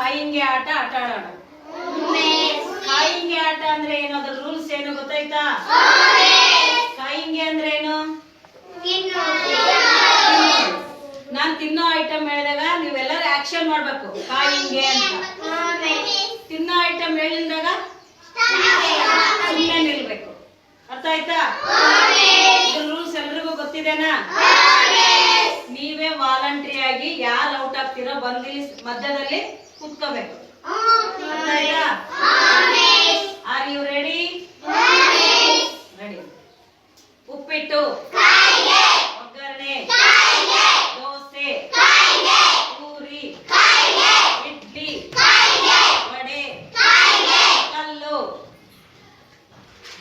ಕಾಯಿಂಗೆ ಆಟ ಆಟ ಆಡೋಣ. ಕಾಯಿಂಗೆ ಆಟ ಅಂದ್ರೆ ಏನು, ಅದ್ರ ರೂಲ್ಸ್ ಏನು ಗೊತ್ತಾಯ್ತಾ? ಕಾಯಿಂಗೆ ಅಂದ್ರೆ ಏನು? ನಾನ್ ತಿನ್ನೋ ಐಟಮ್ ಹೇಳಿದಾಗ ನೀವೆಲ್ಲರೂ ಆಕ್ಷನ್ ಮಾಡ್ಬೇಕು, ಕಾಯಿಂಗೆ ಅಂತ. ತಿನ್ನೋ ಐಟಮ್ ಹೇಳಿದಾಗ ಸುಮ್ಮನೆ ನಿಲ್ಬೇಕು. ಅರ್ಥ ಆಯ್ತಾ? ರೂಲ್ಸ್ ಎಲ್ರಿಗೂ ಗೊತ್ತಿದೆನಾ? ನೀವೇ ವಾಲಂಟ್ರಿ ಆಗಿ ಯಾರು ಔಟ್ ಆಗ್ತಿರೋ ಬಂದು ಮಧ್ಯದಲ್ಲಿ ಕುತ್ಕೋಬೇಕು. ಅರ್ಥ ಆಯ್ತಾ? Are you ready? ರೆಡಿ. ಉಪ್ಪಿಟ್ಟು, ಒಗ್ಗರಣೆ, ದೋಸೆ, ಪೂರಿ, ಇಡ್ಲಿ, ವಡೆ, ಕಲ್ಲು.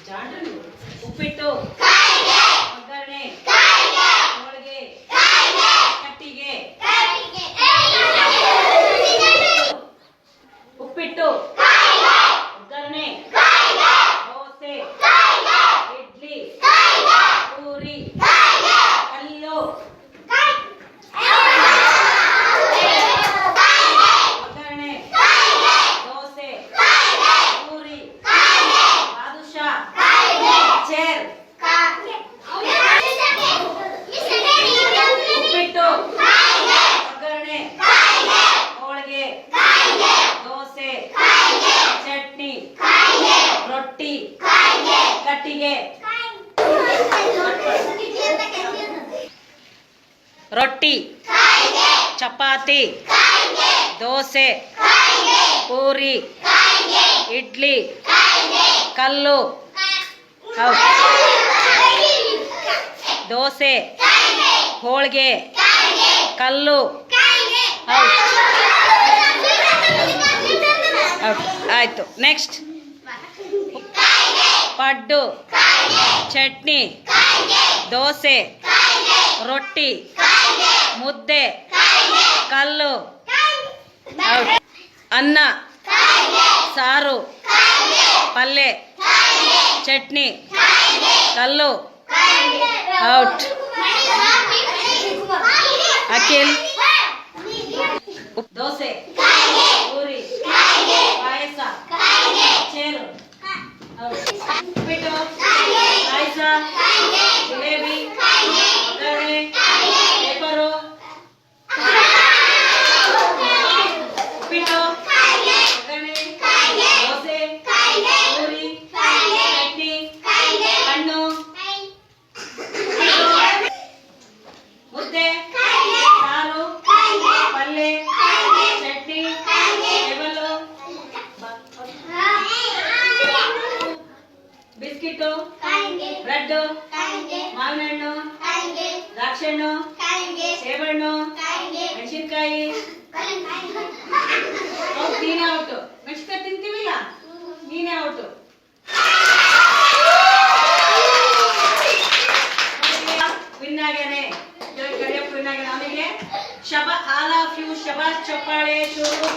ಜಾಂಡ್ರಿ. ಉಪ್ಪಿಟ್ಟು, ಒಗ್ಗರಣೆ, ಹೋಳಿಗೆ, ಕಟ್ಟಿಗೆ. ಉಪ್ಪಿಟ್ಟು, ಒಗ್ಗರಣೆ, ದೋಸೆ, ಇಡ್ಲಿ, ಪೂರಿ, ಕಲ್ಲು. ಒಗ್ಗರಣೆ, ದೋಸೆ, ಪೂರಿ, ಬಾದುಷಾ, ಚೇರ್. ಉಪ್ಪಿಟ್ಟು, ಒಗ್ಗರಣೆ, ಹೋಳಿಗೆ, ದೋಸೆ, ಚಟ್ನಿ, ರೊಟ್ಟಿ, ಕಟ್ಟಿಗೆ. ರೊಟ್ಟಿ, ಚಪಾತಿ, ದೋಸೆ, ಪೂರಿ, ಇಡ್ಲಿ, ಕಲ್ಲು. ಹೌದು. ದೋಸೆ, ಹೋಳಿಗೆ, ಕಲ್ಲು. ಹೌದು. ಆಯ್ತು. ನೆಕ್ಸ್ಟ್ ಪಡ್ಡು, ಚಟ್ನಿ, ದೋಸೆ, ರೊಟ್ಟಿ, ಮುದ್ದೆ, ಕಲ್ಲು. ಹೌದು. ಅನ್ನ, ಸಾರು, ಪಲ್ಯ, ಚಟ್ನಿ, ಕಲ್ಲು. ಔಟ್. ಅಖಿಲ್. ದೋಸೆ, ಪೂರಿ, ಪಾಯಸ, ಚೇರು. ಉಪ್ಪಿಟ್ಟು, ಪಾಯಸ, ಜಿಲೇಬಿ, ಒಗ್ಗರಣೆ, ಪೇಪರು. ಉಪ್ಪಿಟ್ಟು, ಒಗ್ಗರಣೆ, ದೋಸೆ, ಪೂರಿ, ಚಟ್ನಿ, ಹಣ್ಣು, ಮುದ್ದೆ, ಸಾರು, ಪಲ್ಯ, ಚಟ್ನಿ, ಟೇಬಲು, ಬಿಸ್ಕಿಟು, ಬ್ರೆಡ್, ಮಾವಿನ ಹಣ್ಣು, ದ್ರಾಕ್ಷಿ ಹಣ್ಣು, ಸೇಬಣ್ಣು, ಮೆಣಸಿನ್ಕಾಯಿ. ನೀನೇ ಔಟು. ಮೆಣಸಿನ್ಕಾಯಿ ತಿಂತೀವಿಲ್ಲ, ನೀನೇ ಔಟು. ವಿನ್ ಆಗ್ಯಾನೆ. ವಿನ್ ಆಗ್ಯಾನೆ. ಅವನಿಗೆ ಆಲ್ ಆಫ್ ಯು ಶಬಾಷ್ ಚಪ್ಪಾಳೆ ಶುರು.